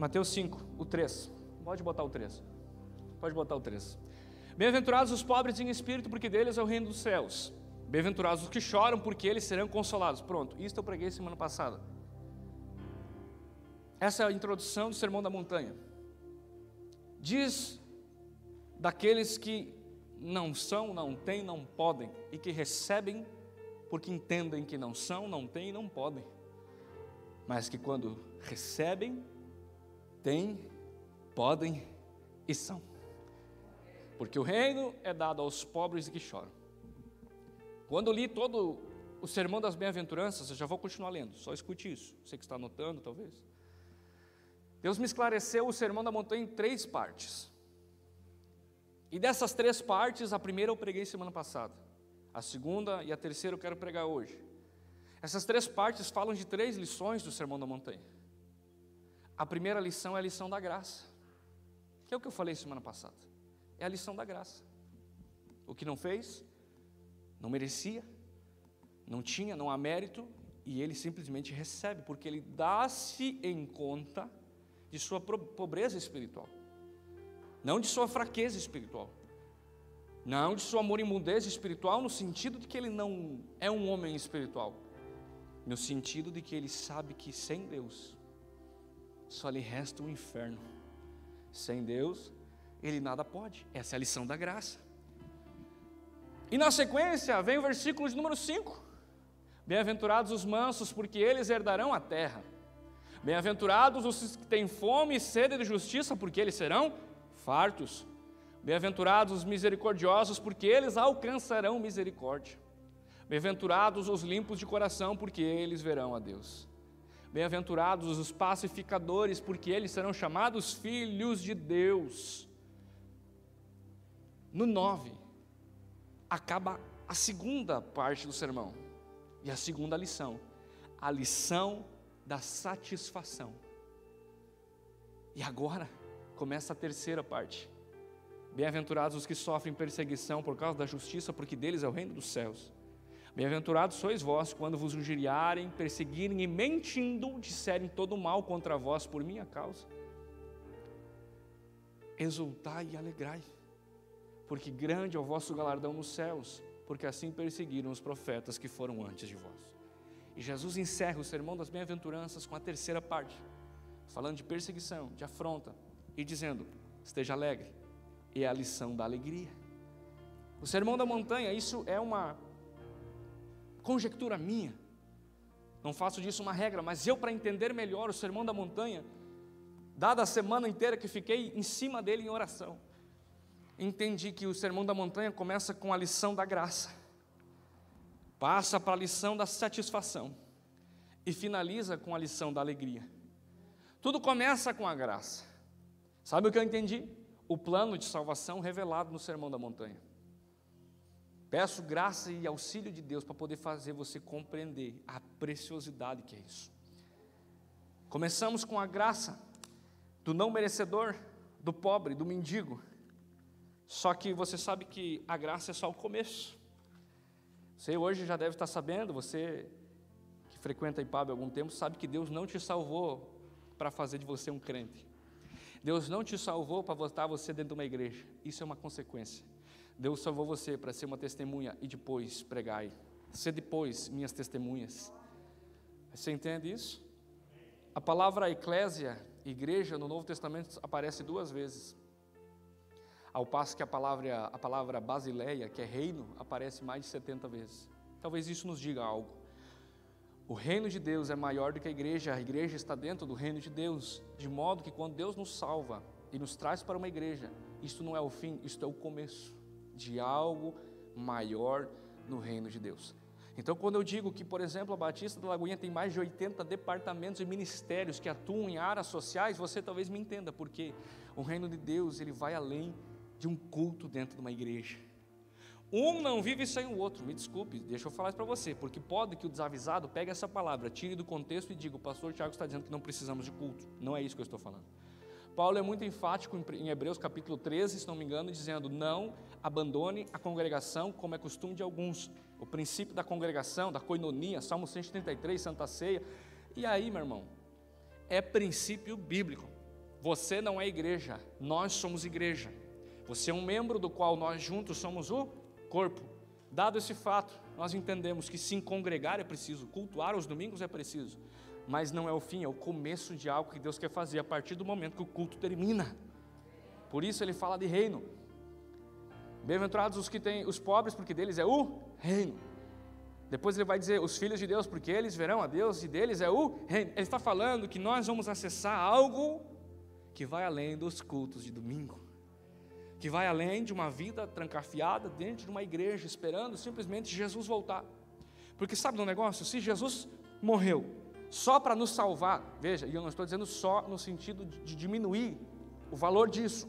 Mateus 5, o 3. Pode botar o 3. Pode botar o 3. Bem-aventurados os pobres em espírito, porque deles é o reino dos céus. Bem-aventurados os que choram, porque eles serão consolados. Pronto, isso eu preguei semana passada. Essa é a introdução do Sermão da Montanha. Diz daqueles que não são, não têm, não podem, e que recebem porque entendem que não são, não têm e não podem, mas que quando recebem, têm, podem e são. Porque o reino é dado aos pobres e que choram. Quando eu li todo o Sermão das Bem-aventuranças, eu já vou continuar lendo, só escute isso, você que está anotando talvez. Deus me esclareceu o Sermão da Montanha em 3 partes. E dessas 3 partes, a primeira eu preguei semana passada. A segunda e a terceira eu quero pregar hoje. Essas 3 partes falam de 3 lições do Sermão da Montanha. A primeira lição é a lição da graça, que é o que eu falei semana passada. É a lição da graça. O que não fez, não merecia, não tinha, não há mérito, e ele simplesmente recebe, porque ele dá-se em conta de sua pobreza espiritual, não de sua fraqueza espiritual, não de sua moribundez espiritual, no sentido de que ele não é um homem espiritual, no sentido de que ele sabe que sem Deus só lhe resta o inferno. Sem Deus ele nada pode. Essa é a lição da graça. E na sequência vem o versículo de número 5: bem-aventurados os mansos, porque eles herdarão a terra. Bem-aventurados os que têm fome e sede de justiça, porque eles serão fartos. Bem-aventurados os misericordiosos, porque eles alcançarão misericórdia. Bem-aventurados os limpos de coração, porque eles verão a Deus. Bem-aventurados os pacificadores, porque eles serão chamados filhos de Deus. No 9, acaba a segunda parte do sermão, e a segunda lição, a lição da satisfação. E agora começa a terceira parte. Bem-aventurados os que sofrem perseguição por causa da justiça, porque deles é o reino dos céus. Bem-aventurados sois vós quando vos injuriarem, perseguirem e mentindo disserem todo mal contra vós por minha causa. Exultai e alegrai, porque grande é o vosso galardão nos céus, porque assim perseguiram os profetas que foram antes de vós. E Jesus encerra o sermão das bem-aventuranças com a terceira parte, falando de perseguição, de afronta, e dizendo: esteja alegre, é a lição da alegria. O sermão da montanha, isso é uma conjectura minha, não faço disso uma regra, mas eu, para entender melhor o sermão da montanha, dada a semana inteira que fiquei em cima dele em oração, entendi que o sermão da montanha começa com a lição da graça, passa para a lição da satisfação e finaliza com a lição da alegria. Tudo começa com a graça. Sabe o que eu entendi? O plano de salvação revelado no sermão da montanha. Peço graça e auxílio de Deus para poder fazer você compreender a preciosidade que é isso. Começamos com a graça do não merecedor, do pobre, do mendigo. Só que você sabe que a graça é só o começo. Você hoje já deve estar sabendo, você que frequenta a IPAB há algum tempo, sabe que Deus não te salvou para fazer de você um crente. Deus não te salvou para botar você dentro de uma igreja. Isso é uma consequência. Deus salvou você para ser uma testemunha e depois pregai. Ser depois minhas testemunhas. Você entende isso? A palavra eclésia, igreja, no Novo Testamento aparece 2 vezes. Ao passo que a palavra basileia, que é reino, aparece mais de 70 vezes. Talvez isso nos diga algo. O reino de Deus é maior do que a igreja está dentro do reino de Deus, de modo que quando Deus nos salva e nos traz para uma igreja, isto não é o fim, isto é o começo de algo maior no reino de Deus. Então, quando eu digo que, por exemplo, a Batista da Lagoinha tem mais de 80 departamentos e ministérios que atuam em áreas sociais, você talvez me entenda, porque o reino de Deus, ele vai além de um culto dentro de uma igreja. Um não vive sem o outro. Me desculpe, deixa eu falar isso para você, porque pode que o desavisado pegue essa palavra, tire do contexto e diga: o pastor Tiago está dizendo que não precisamos de culto. Não é isso que eu estou falando. Paulo é muito enfático em Hebreus capítulo 13, se não me engano, dizendo: não abandone a congregação como é costume de alguns. O princípio da congregação, da koinonia, Salmo 133, Santa Ceia. E aí, meu irmão, é princípio bíblico. você não é igreja, nós somos igreja. Você é um membro do qual nós juntos somos o corpo. Dado esse fato, nós entendemos que sim, congregar é preciso, cultuar aos domingos é preciso, mas não é o fim, é o começo de algo que Deus quer fazer a partir do momento que o culto termina. Por isso ele fala de reino. Bem-aventurados os que têm os pobres, porque deles é o reino. Depois ele vai dizer os filhos de Deus, porque eles verão a Deus e deles é o reino. Ele está falando que nós vamos acessar algo que vai além dos cultos de domingo, que vai além de uma vida trancafiada dentro de uma igreja, esperando simplesmente Jesus voltar. Porque sabe do negócio? Se Jesus morreu só para nos salvar, veja, e eu não estou dizendo só no sentido de diminuir o valor disso,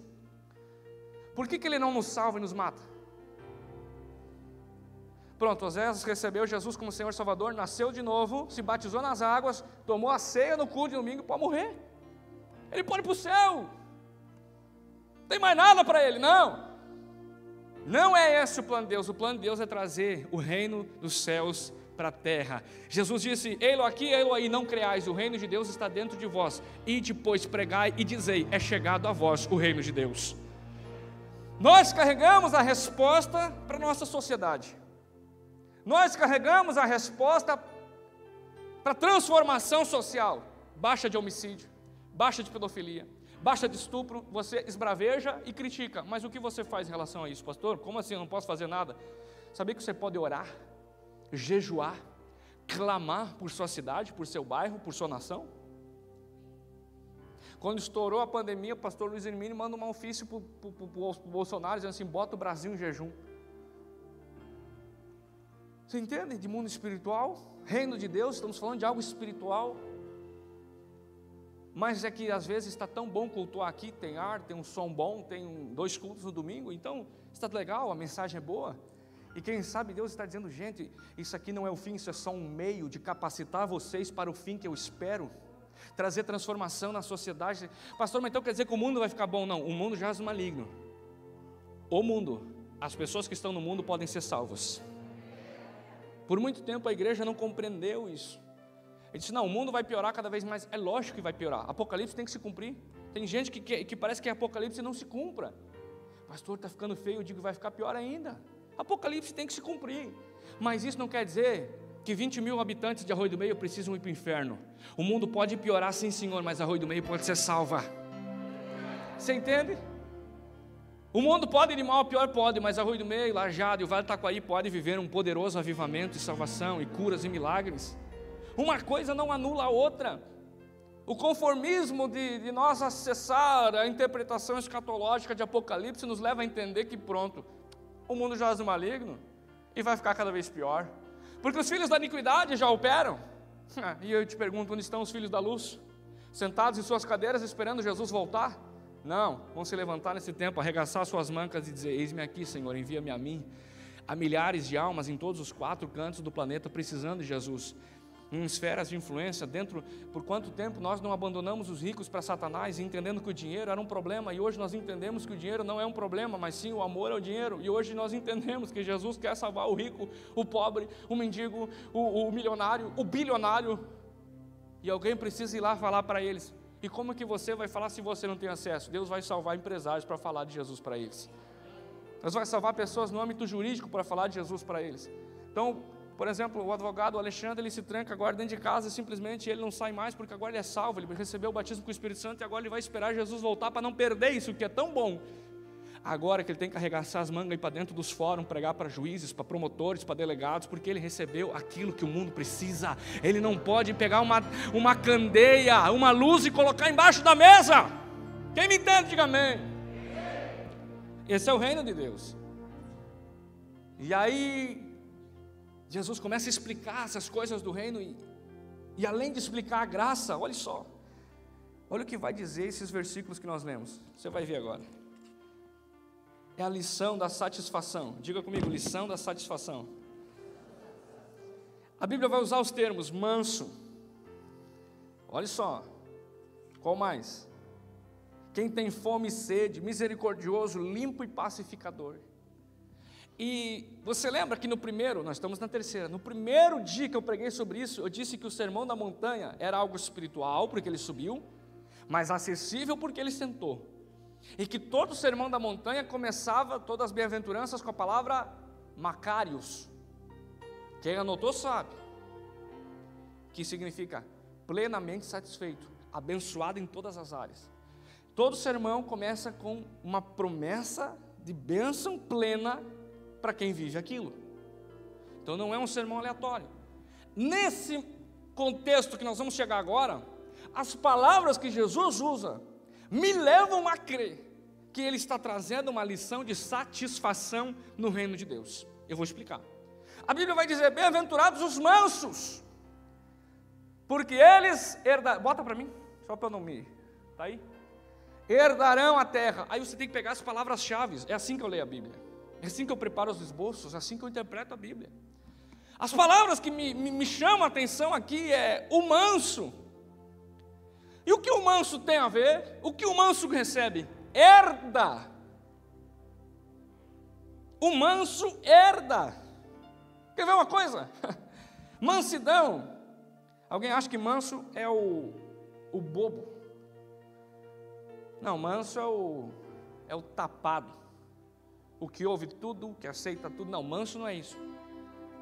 por que ele não nos salva e nos mata? Pronto, Oséias recebeu Jesus como Senhor e Salvador, nasceu de novo, se batizou nas águas, tomou a ceia no culto de domingo e pode morrer. Ele pode ir para o céu. Não tem mais nada para ele, não. Não é esse o plano de Deus. O plano de Deus é trazer o reino dos céus para a terra. Jesus disse, ei-lo aqui, ei-lo aí, não creais, o reino de Deus está dentro de vós. E depois pregai e dizei, é chegado a vós o reino de Deus. Nós carregamos a resposta para a nossa sociedade. Nós carregamos a resposta para a transformação social. Baixa de homicídio, baixa de pedofilia, baixa de estupro, você esbraveja e critica. Mas o que você faz em relação a isso, pastor? Como assim, eu não posso fazer nada? Sabia que você pode orar, jejuar, clamar por sua cidade, por seu bairro, por sua nação? Quando estourou a pandemia, o pastor Luiz Hermínio manda um ofício para o Bolsonaro, dizendo assim, bota o Brasil em jejum. Você entende? De mundo espiritual, reino de Deus, estamos falando de algo espiritual. Mas é que às vezes está tão bom cultuar aqui, tem ar, tem um som bom, tem 2 cultos no domingo, então está legal, a mensagem é boa. E quem sabe Deus está dizendo, gente, isso aqui não é o fim, isso é só um meio de capacitar vocês para o fim que eu espero. Trazer transformação na sociedade. Pastor, mas então quer dizer que o mundo vai ficar bom? Não, o mundo jaz no maligno. O mundo, as pessoas que estão no mundo podem ser salvas. Por muito tempo a igreja não compreendeu isso. Ele disse, não, o mundo vai piorar cada vez mais. É lógico que vai piorar, Apocalipse tem que se cumprir. Tem gente que parece que é Apocalipse e não se cumpra. Pastor, está ficando feio, eu digo que vai ficar pior ainda. Apocalipse tem que se cumprir. Mas isso não quer dizer que 20 mil habitantes de Arroio do Meio precisam ir para o inferno. O mundo pode piorar, sim senhor, mas Arroio do Meio pode ser salva. Você entende? O mundo pode ir de mal a pior, pode, mas Arroio do Meio, Lajeado e o Vale do Taquari pode viver um poderoso avivamento e salvação e curas e milagres. Uma coisa não anula a outra. O conformismo de nós acessar a interpretação escatológica de Apocalipse nos leva a entender que pronto, o mundo jaz no maligno e vai ficar cada vez pior. Porque os filhos da iniquidade já operam. E eu te pergunto, onde estão os filhos da luz? Sentados em suas cadeiras esperando Jesus voltar? Não, vão se levantar nesse tempo, arregaçar suas mancas e dizer, eis-me aqui, Senhor, envia-me a mim. Há milhares de almas em todos os 4 cantos do planeta precisando de Jesus. Em esferas de influência, por quanto tempo nós não abandonamos os ricos para Satanás, entendendo que o dinheiro era um problema, e hoje nós entendemos que o dinheiro não é um problema, mas sim o amor ao dinheiro, e hoje nós entendemos que Jesus quer salvar o rico, o pobre, o mendigo, o milionário, o bilionário, e alguém precisa ir lá falar para eles. E como que você vai falar se você não tem acesso? Deus vai salvar empresários para falar de Jesus para eles. Deus vai salvar pessoas no âmbito jurídico para falar de Jesus para eles. Então, por exemplo, o advogado Alexandre, ele se tranca agora dentro de casa, simplesmente ele não sai mais, porque agora ele é salvo, ele recebeu o batismo com o Espírito Santo, e agora ele vai esperar Jesus voltar para não perder isso, que é tão bom. Agora que ele tem que arregaçar as mangas e ir para dentro dos fóruns, pregar para juízes, para promotores, para delegados, porque ele recebeu aquilo que o mundo precisa. Ele não pode pegar uma candeia, uma luz e colocar embaixo da mesa. Quem me entende, diga amém. Esse é o reino de Deus. E aí Jesus começa a explicar essas coisas do reino e além de explicar a graça, olha só, olha o que vai dizer esses versículos que nós lemos, você vai ver agora. É a lição da satisfação, diga comigo, lição da satisfação. A Bíblia vai usar os termos manso, olha só, qual mais? Quem tem fome e sede, misericordioso, limpo e pacificador. E você lembra que nós estamos na terceira, no primeiro dia que eu preguei sobre isso, eu disse que o sermão da montanha era algo espiritual, porque ele subiu, mas acessível porque ele sentou. E que todo o sermão da montanha começava, todas as bem-aventuranças, com a palavra Macários. Quem anotou sabe, que significa plenamente satisfeito, abençoado em todas as áreas. Todo sermão começa com uma promessa de bênção plena para quem vive aquilo. Então não é um sermão aleatório. Nesse contexto que nós vamos chegar agora, as palavras que Jesus usa me levam a crer que Ele está trazendo uma lição de satisfação no reino de Deus. Eu vou explicar. A Bíblia vai dizer, bem-aventurados os mansos, porque eles herdarão, bota para mim, só para eu não me, tá aí? Herdarão a terra. Aí você tem que pegar as palavras-chave, é assim que eu leio a Bíblia, é assim que eu preparo os esboços, é assim que eu interpreto a Bíblia. As palavras que me chamam a atenção aqui é o manso. E o que o manso tem a ver? O que o manso recebe? Herda. O manso herda. Quer ver uma coisa? Mansidão. Alguém acha que manso é o bobo? Não, manso é o tapado. O que ouve tudo, o que aceita tudo. Não, manso não é isso.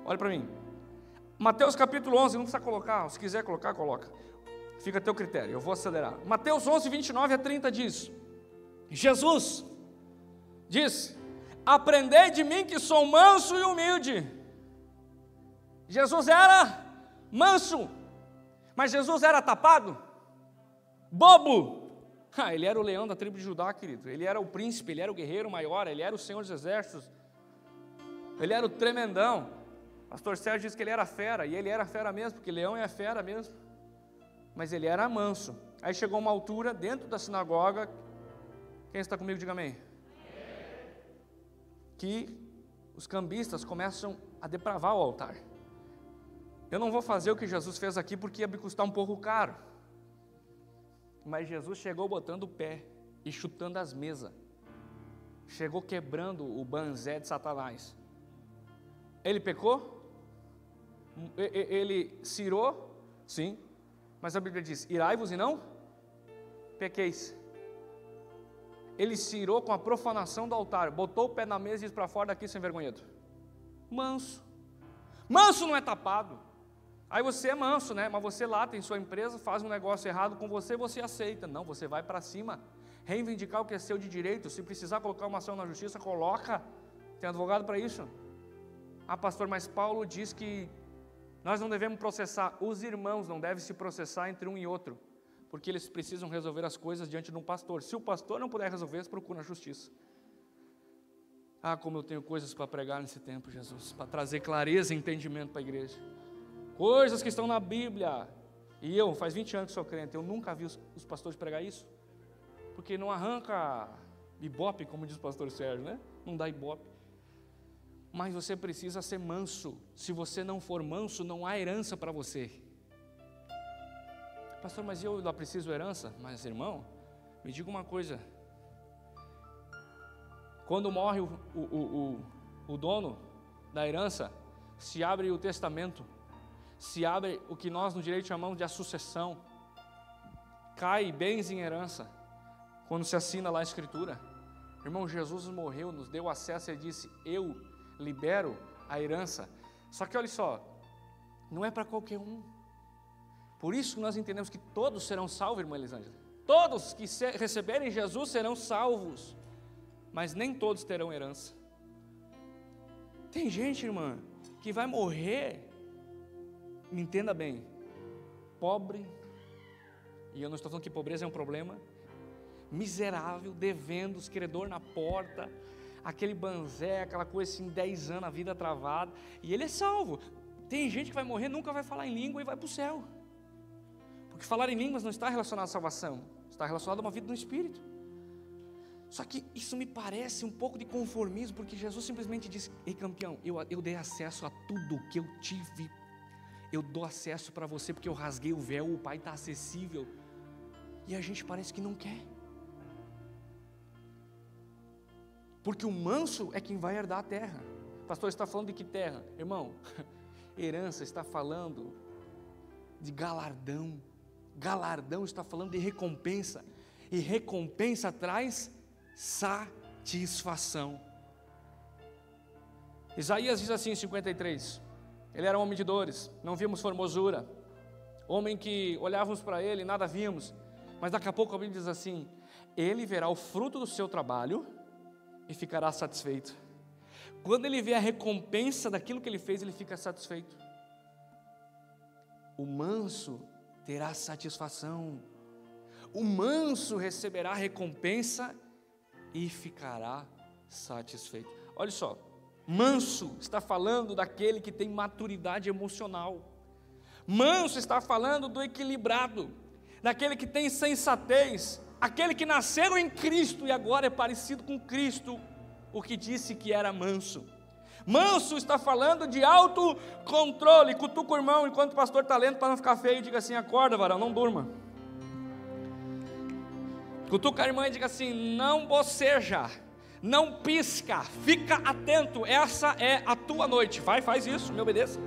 Olha para mim. Mateus capítulo 11, não precisa colocar, se quiser colocar, coloca. Fica a teu critério, eu vou acelerar. Mateus 11, 29 a 30 diz, Jesus diz, aprendei de mim que sou manso e humilde. Jesus era manso, mas Jesus era tapado? Bobo? Ele era o leão da tribo de Judá, querido. Ele era o príncipe, ele era o guerreiro maior, ele era o Senhor dos exércitos. Ele era o tremendão. Pastor Sérgio disse que ele era fera, e ele era fera mesmo, porque leão é fera mesmo. Mas ele era manso. Aí chegou uma altura, dentro da sinagoga, quem está comigo, diga amém, que os cambistas começam a depravar o altar. Eu não vou fazer o que Jesus fez aqui, porque ia me custar um pouco caro. Mas Jesus chegou botando o pé e chutando as mesas. Chegou quebrando o banzé de Satanás. Ele pecou? Ele cirou? Sim. Mas a Bíblia diz, irai-vos e não pequeis. Ele cirou com a profanação do altar, botou o pé na mesa e disse para fora daqui sem vergonhento. Manso. Manso não é tapado. Aí você é manso, né? Mas você lá tem sua empresa, faz um negócio errado com você, você aceita. Não, você vai para cima, reivindicar o que é seu de direito. Se precisar colocar uma ação na justiça, coloca. Tem advogado para isso. Ah, pastor, mas Paulo diz que nós não devemos processar, os irmãos não devem se processar entre um e outro, porque eles precisam resolver as coisas diante de um pastor. Se o pastor não puder resolver, eles procuram a justiça. Ah, como eu tenho coisas para pregar nesse tempo, Jesus, para trazer clareza e entendimento para a igreja. Coisas que estão na Bíblia. E eu, faz 20 anos que sou crente, eu nunca vi os pastores pregar isso, porque não arranca ibope, como diz o pastor Sérgio, né? Não dá ibope. Mas você precisa ser manso. Se você não for manso, não há herança para você. Pastor, mas eu não preciso herança? Mas irmão, me diga uma coisa. Quando morre o dono da herança, se abre o testamento, se abre o que nós no direito chamamos de sucessão, cai bens em herança, quando se assina lá a escritura. Irmão, Jesus morreu, nos deu acesso, Ele disse, eu libero a herança. Só que olha só, não é para qualquer um. Por isso que nós entendemos que todos serão salvos, irmã Elisângela. Todos que receberem Jesus serão salvos, mas nem todos terão herança. Tem gente, irmã, que vai morrer, me entenda bem, pobre, e eu não estou falando que pobreza é um problema, miserável, devendo, os credores na porta, aquele banzé, aquela coisa assim, 10 anos, a vida travada, e ele é salvo. Tem gente que vai morrer, nunca vai falar em língua e vai para o céu, porque falar em línguas não está relacionado à salvação, está relacionado a uma vida no Espírito. Só que isso me parece um pouco de conformismo, porque Jesus simplesmente disse, ei campeão, eu dei acesso a tudo o que eu tive, eu dou acesso para você porque eu rasguei o véu, o Pai está acessível, e a gente parece que não quer. Porque o manso é quem vai herdar a terra. Pastor, está falando de que terra? Irmão, herança está falando de galardão, galardão está falando de recompensa, e recompensa traz satisfação. Isaías diz assim em 53, ele era um homem de dores, não vimos formosura, homem que olhávamos para ele e nada vimos, mas daqui a pouco a Bíblia diz assim, ele verá o fruto do seu trabalho e ficará satisfeito. Quando ele vê a recompensa daquilo que ele fez, ele fica satisfeito. O manso terá satisfação, o manso receberá recompensa e ficará satisfeito. Olha só, manso está falando daquele que tem maturidade emocional, manso está falando do equilibrado, daquele que tem sensatez, aquele que nasceu em Cristo e agora é parecido com Cristo, o que disse que era manso. Manso está falando de autocontrole. Cutuca o irmão enquanto o pastor está lendo para não ficar feio e diga assim, acorda varão, não durma. Cutuca a irmã e diga assim, não boceja, não pisca, fica atento, essa é a tua noite. Vai, faz isso, me obedeça.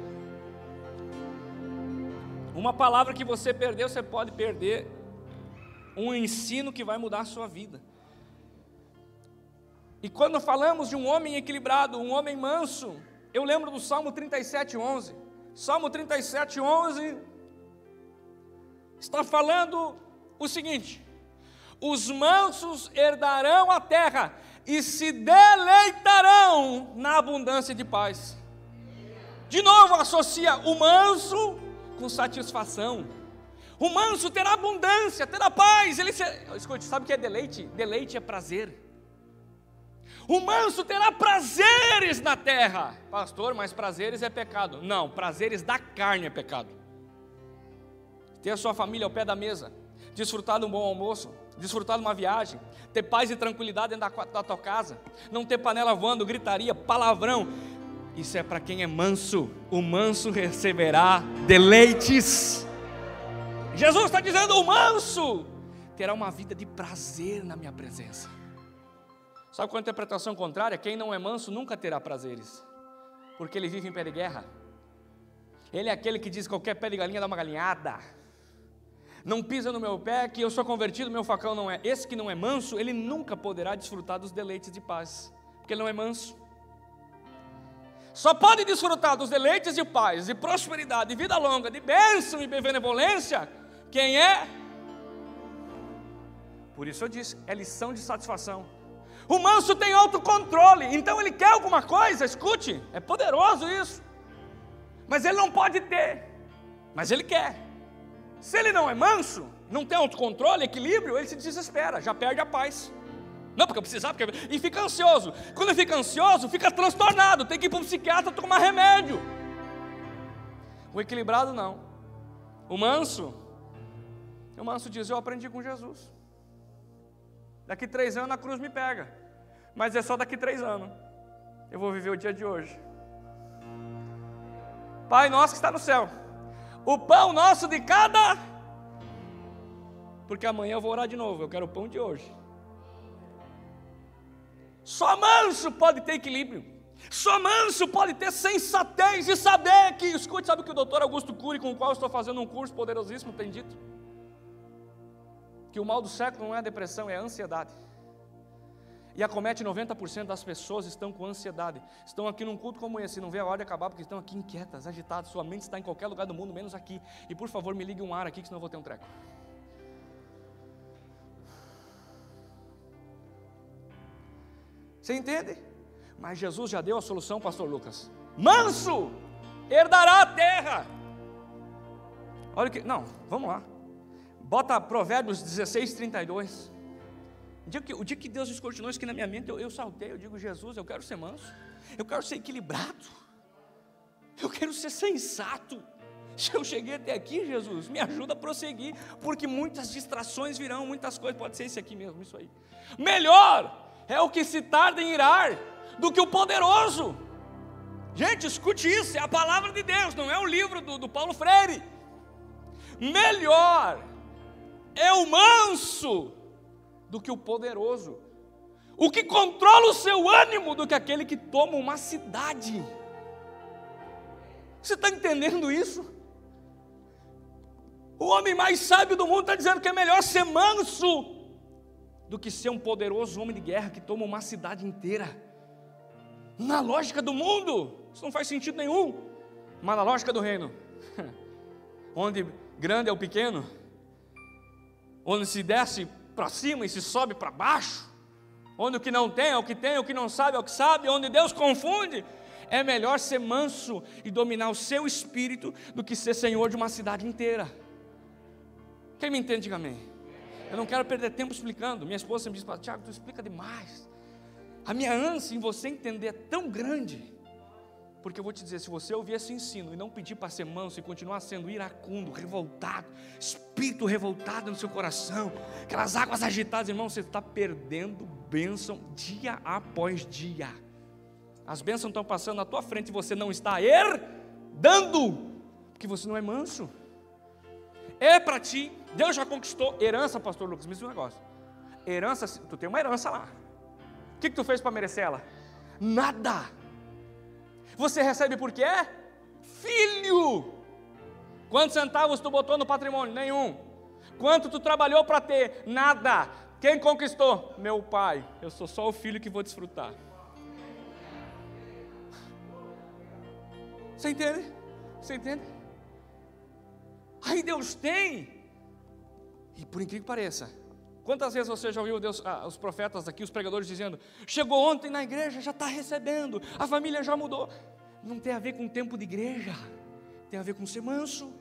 Uma palavra que você perdeu, você pode perder um ensino que vai mudar a sua vida. E quando falamos de um homem equilibrado, um homem manso, eu lembro do Salmo 37:11. Salmo 37:11 está falando o seguinte: os mansos herdarão a terra e se deleitarão na abundância de paz. De novo associa o manso com satisfação. O manso terá abundância, terá paz. Escute, sabe o que é deleite? Deleite é prazer. O manso terá prazeres na terra. Pastor, mas prazeres é pecado. Não, prazeres da carne é pecado. Ter a sua família ao pé da mesa, desfrutar de um bom almoço, desfrutar de uma viagem, ter paz e tranquilidade dentro da tua casa, não ter panela voando, gritaria, palavrão. Isso é para quem é manso. O manso receberá deleites. Jesus está dizendo, o manso terá uma vida de prazer na minha presença. Sabe qual é a interpretação contrária? Quem não é manso nunca terá prazeres, porque ele vive em pé de guerra. Ele é aquele que diz, qualquer pé de galinha dá uma galinhada. Não pisa no meu pé, que eu sou convertido, meu facão não é. Esse que não é manso, ele nunca poderá desfrutar dos deleites de paz, porque ele não é manso. Só pode desfrutar dos deleites de paz, de prosperidade, de vida longa, de bênção e benevolência, quem é? Por isso eu disse, é lição de satisfação. O manso tem autocontrole, então ele quer alguma coisa, escute, é poderoso isso, mas ele não pode ter, mas ele quer. Se ele não é manso, não tem autocontrole, equilíbrio, ele se desespera, já perde a paz. Não, porque eu precisava, e fica ansioso. Quando ele fica ansioso, fica transtornado, tem que ir para um psiquiatra tomar remédio. O equilibrado não. O manso diz, eu aprendi com Jesus. Daqui 3 anos a cruz me pega, mas é só daqui 3 anos. Eu vou viver o dia de hoje. Pai nosso que está no céu, o pão nosso de cada, porque amanhã eu vou orar de novo, eu quero o pão de hoje. Só manso pode ter equilíbrio, só manso pode ter sensatez e saber que, escute, sabe o que o doutor Augusto Cury, com o qual eu estou fazendo um curso poderosíssimo, tem dito? Que o mal do século não é a depressão, é a ansiedade. E acomete 90% das pessoas estão com ansiedade. Estão aqui num culto como esse, não vê a hora de acabar, porque estão aqui inquietas, agitadas. Sua mente está em qualquer lugar do mundo, menos aqui. E por favor, me ligue um ar aqui, que senão eu vou ter um treco. Você entende? Mas Jesus já deu a solução, pastor Lucas. Manso herdará a terra. Olha que, não, vamos lá. Bota Provérbios 16:32. O dia que Deus descortinou isso aqui na minha mente, eu saltei, eu digo, Jesus, eu quero ser manso, eu quero ser equilibrado, eu quero ser sensato. Se eu cheguei até aqui, Jesus, me ajuda a prosseguir, porque muitas distrações virão, muitas coisas, pode ser esse aqui mesmo, isso aí. Melhor é o que se tarda em irar, do que o poderoso. Gente, escute isso, é a palavra de Deus, não é o livro do Paulo Freire. Melhor é o manso do que o poderoso, o que controla o seu ânimo do que aquele que toma uma cidade. Você está entendendo isso? O homem mais sábio do mundo está dizendo que é melhor ser manso do que ser um poderoso homem de guerra que toma uma cidade inteira. Na lógica do mundo, isso não faz sentido nenhum. Mas na lógica do reino, onde grande é o pequeno, onde se desce para cima e se sobe para baixo, onde o que não tem é o que tem, o que não sabe é o que sabe, onde Deus confunde, é melhor ser manso e dominar o seu espírito do que ser senhor de uma cidade inteira. Quem me entende, diga amém. Eu não quero perder tempo explicando. Minha esposa sempre diz: Tiago, tu explica demais. A minha ânsia em você entender é tão grande, porque eu vou te dizer, se você ouvir esse ensino e não pedir para ser manso e continuar sendo iracundo, revoltado, espírito revoltado no seu coração, aquelas águas agitadas, irmão, você está perdendo bênção dia após dia. As bênçãos estão passando na tua frente e você não está herdando, porque você não é manso. É para ti, Deus já conquistou. Herança, pastor Lucas, me diz um negócio. Herança, tu tem uma herança lá. O que tu fez para merecer ela? Nada. Você recebe por quê? Filho. Quantos centavos tu botou no patrimônio? Nenhum. Quanto tu trabalhou para ter? Nada. Quem conquistou? Meu pai. Eu sou só o filho que vou desfrutar. Você entende? Você entende? Aí Deus tem. E por incrível que pareça, quantas vezes você já ouviu Deus, os profetas aqui, os pregadores dizendo: chegou ontem na igreja, já está recebendo, a família já mudou. Não tem a ver com o tempo de igreja, tem a ver com ser manso.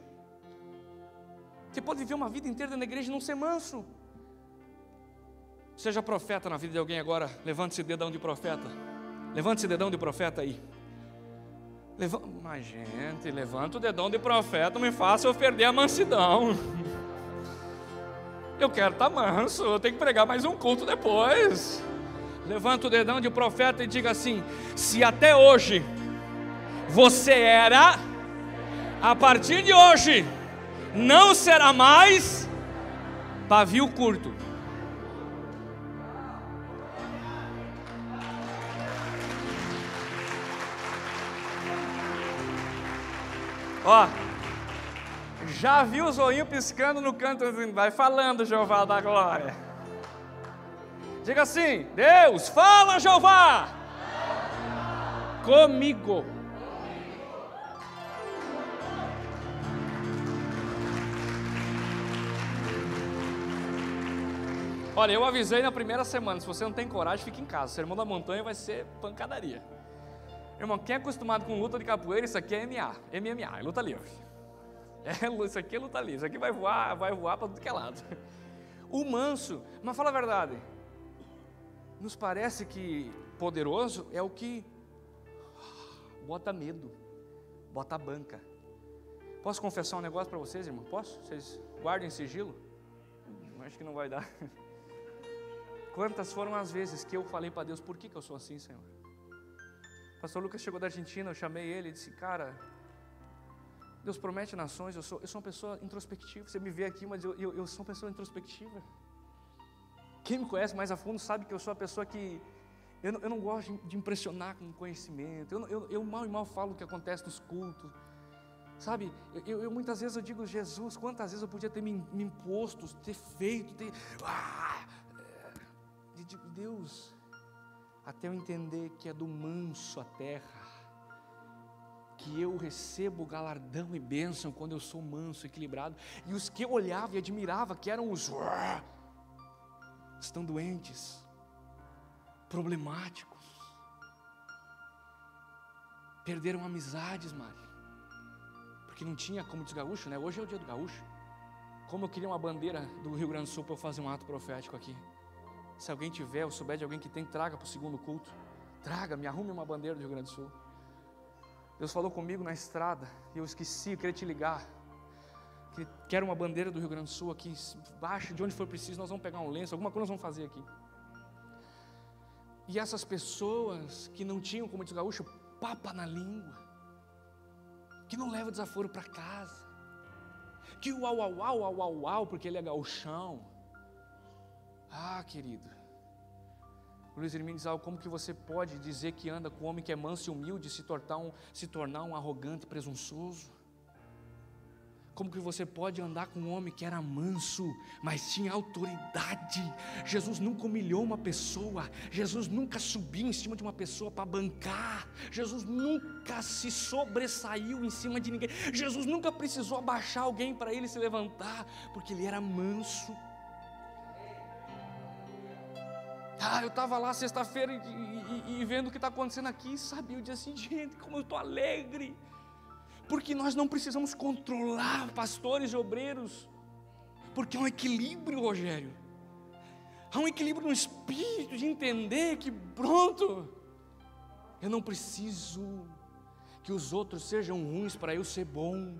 Você pode viver uma vida inteira na igreja e não ser manso. Seja profeta na vida de alguém agora. Levante esse dedão de profeta. Levante esse dedão de profeta aí. Mas gente, levanta o dedão de profeta, não me faça eu perder a mansidão. Eu quero estar manso, eu tenho que pregar mais um culto depois. Levanta o dedão de profeta e diga assim: se até hoje você era, a partir de hoje não será mais pavio curto. Ó, já viu o zoinho piscando no canto, vai falando, Jeová da glória. Diga assim: Deus, fala, Jeová, comigo. Olha, eu avisei na primeira semana, se você não tem coragem, fique em casa. O sermão da montanha vai ser pancadaria. Irmão, quem é acostumado com luta de capoeira, isso aqui é MMA, é luta livre. Isso aqui é luta livre, isso aqui vai voar para tudo que é lado. O manso, mas fala a verdade, nos parece que poderoso é o que bota medo, bota banca. Posso confessar um negócio para vocês, irmão? Posso? Vocês guardem sigilo? Acho que não vai dar. Quantas foram as vezes que eu falei para Deus: por que eu sou assim, Senhor? Pastor Lucas chegou da Argentina, eu chamei ele e disse: cara, Deus promete nações, eu sou uma pessoa introspectiva. Você me vê aqui, mas eu sou uma pessoa introspectiva. Quem me conhece mais a fundo sabe que eu sou uma pessoa que eu não gosto de impressionar com conhecimento. Eu mal e mal falo o que acontece nos cultos, sabe? Muitas vezes eu digo: Jesus, quantas vezes eu podia ter me imposto, ter feito, Deus, até eu entender que é do manso a terra, que eu recebo galardão e bênção quando eu sou manso, equilibrado. E os que eu olhava e admirava, que eram os estão doentes, problemáticos, perderam amizades, Mari, porque não tinha, como diz gaúcho, né? Hoje é o dia do gaúcho. Como eu queria uma bandeira do Rio Grande do Sul para eu fazer um ato profético aqui. Se alguém tiver, ou souber de alguém que tem, traga para o segundo culto. Traga, me arrume uma bandeira do Rio Grande do Sul. Deus falou comigo na estrada, e eu esqueci, eu queria te ligar. Quero uma bandeira do Rio Grande do Sul aqui, baixa, de onde for preciso, nós vamos pegar um lenço, alguma coisa nós vamos fazer aqui. E essas pessoas que não tinham, como diz o gaúcho, papa na língua, que não leva desaforo para casa, que o uau, porque ele é gaúchão. Ah, querido, o Luiz Hermínio diz algo: como que você pode dizer que anda com um homem que é manso e humilde se tornar um arrogante e presunçoso? Como que você pode andar com um homem que era manso, mas tinha autoridade? Jesus nunca humilhou uma pessoa, Jesus nunca subiu em cima de uma pessoa para bancar, Jesus nunca se sobressaiu em cima de ninguém, Jesus nunca precisou abaixar alguém para ele se levantar, porque ele era manso. Eu estava lá sexta-feira e vendo o que está acontecendo aqui, sabe? Eu disse assim, gente, como eu estou alegre. Porque nós não precisamos controlar pastores e obreiros, porque há um equilíbrio, Rogério. Há um equilíbrio no espírito de entender que pronto, eu não preciso que os outros sejam ruins para eu ser bom.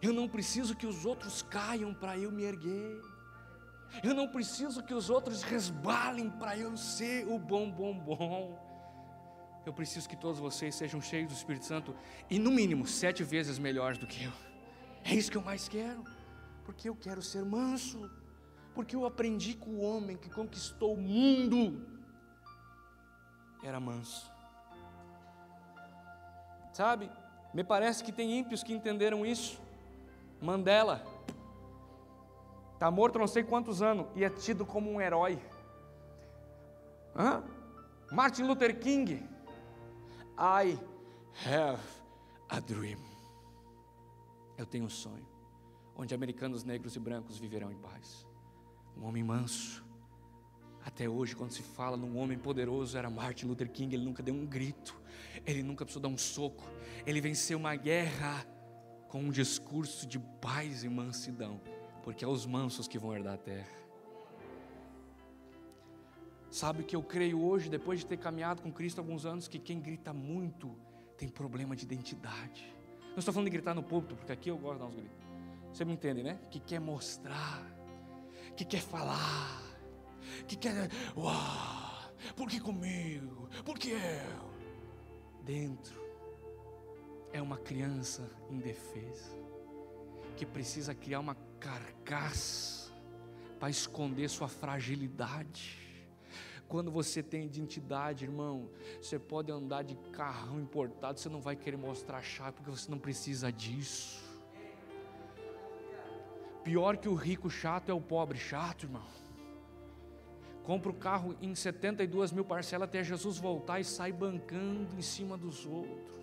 Eu não preciso que os outros caiam para eu me erguer. Eu não preciso que os outros resbalem para eu ser o bom. Eu preciso que todos vocês sejam cheios do Espírito Santo e no mínimo 7 vezes melhores do que eu. É isso que eu mais quero, porque eu quero ser manso, porque eu aprendi que o homem que conquistou o mundo era manso. Sabe, me parece que tem ímpios que entenderam isso. Mandela está morto não sei quantos anos e é tido como um herói. Martin Luther King, I have a dream. Eu tenho um sonho, onde americanos negros e brancos viverão em paz. Um homem manso. Até hoje, quando se fala num homem poderoso, era Martin Luther King. Ele nunca deu um grito, ele nunca precisou dar um soco. Ele venceu uma guerra com um discurso de paz e mansidão, porque é os mansos que vão herdar a terra. Sabe o que eu creio hoje, depois de ter caminhado com Cristo há alguns anos, que quem grita muito tem problema de identidade. Não estou falando de gritar no púlpito, porque aqui eu gosto de dar uns gritos. Você me entende, né? Que quer mostrar, que quer falar, que quer, por que comigo? Por que eu? Dentro é uma criança indefesa, que precisa criar uma carcaça para esconder sua fragilidade. Quando você tem identidade, irmão, você pode andar de carrão importado, você não vai querer mostrar a chave, porque você não precisa disso. Pior que o rico chato é o pobre chato, irmão. Compra o carro em 72 mil parcelas até Jesus voltar e sai bancando em cima dos outros.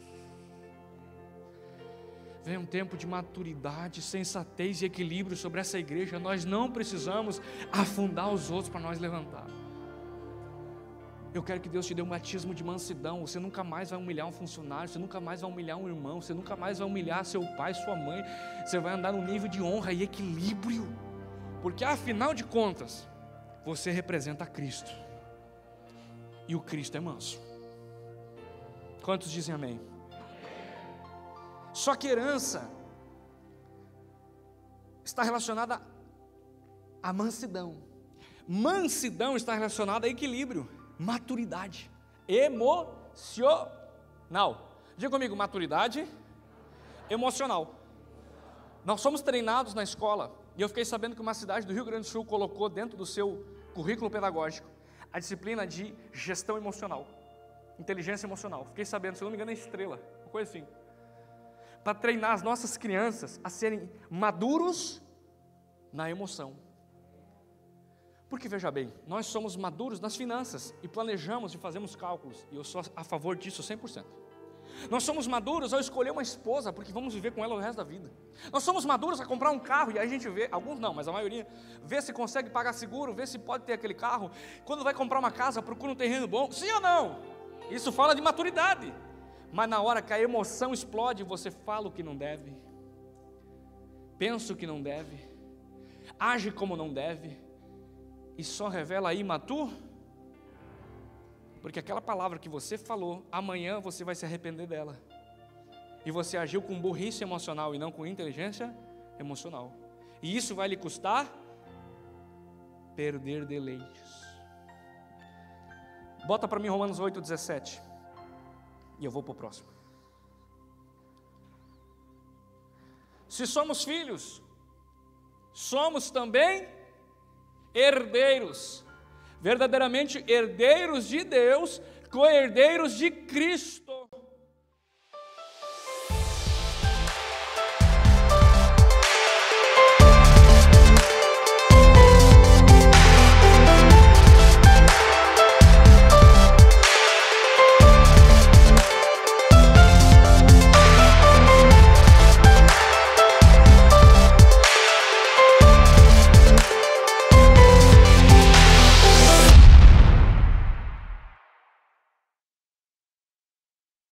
Vem um tempo de maturidade, sensatez e equilíbrio sobre essa igreja. Nós não precisamos afundar os outros para nós levantar. Eu quero que Deus te dê um batismo de mansidão. Você nunca mais vai humilhar um funcionário, você nunca mais vai humilhar um irmão, você nunca mais vai humilhar seu pai, sua mãe. Você vai andar num nível de honra e equilíbrio, porque afinal de contas, você representa Cristo, e o Cristo é manso. Quantos dizem amém? Só que herança está relacionada à mansidão. Mansidão está relacionada a equilíbrio, maturidade emocional. Diga comigo, maturidade emocional. Nós somos treinados na escola, e eu fiquei sabendo que uma cidade do Rio Grande do Sul colocou dentro do seu currículo pedagógico a disciplina de gestão emocional, inteligência emocional. Fiquei sabendo, se eu não me engano é Estrela, uma coisa assim, para treinar as nossas crianças a serem maduros na emoção. Porque veja bem, nós somos maduros nas finanças e planejamos e fazemos cálculos, e eu sou a favor disso 100%. Nós somos maduros ao escolher uma esposa, porque vamos viver com ela o resto da vida. Nós somos maduros a comprar um carro, e aí a gente vê, alguns não, mas a maioria, vê se consegue pagar seguro, vê se pode ter aquele carro. Quando vai comprar uma casa, procura um terreno bom, sim ou não? Isso fala de maturidade. Mas na hora que a emoção explode, você fala o que não deve, pensa o que não deve, age como não deve, e só revela a imaturo, porque aquela palavra que você falou, amanhã você vai se arrepender dela, e você agiu com burrice emocional e não com inteligência emocional, e isso vai lhe custar perder deleites. Bota para mim Romanos 8,17, e eu vou para o próximo. Se somos filhos, somos também herdeiros, verdadeiramente herdeiros de Deus, co-herdeiros de Cristo.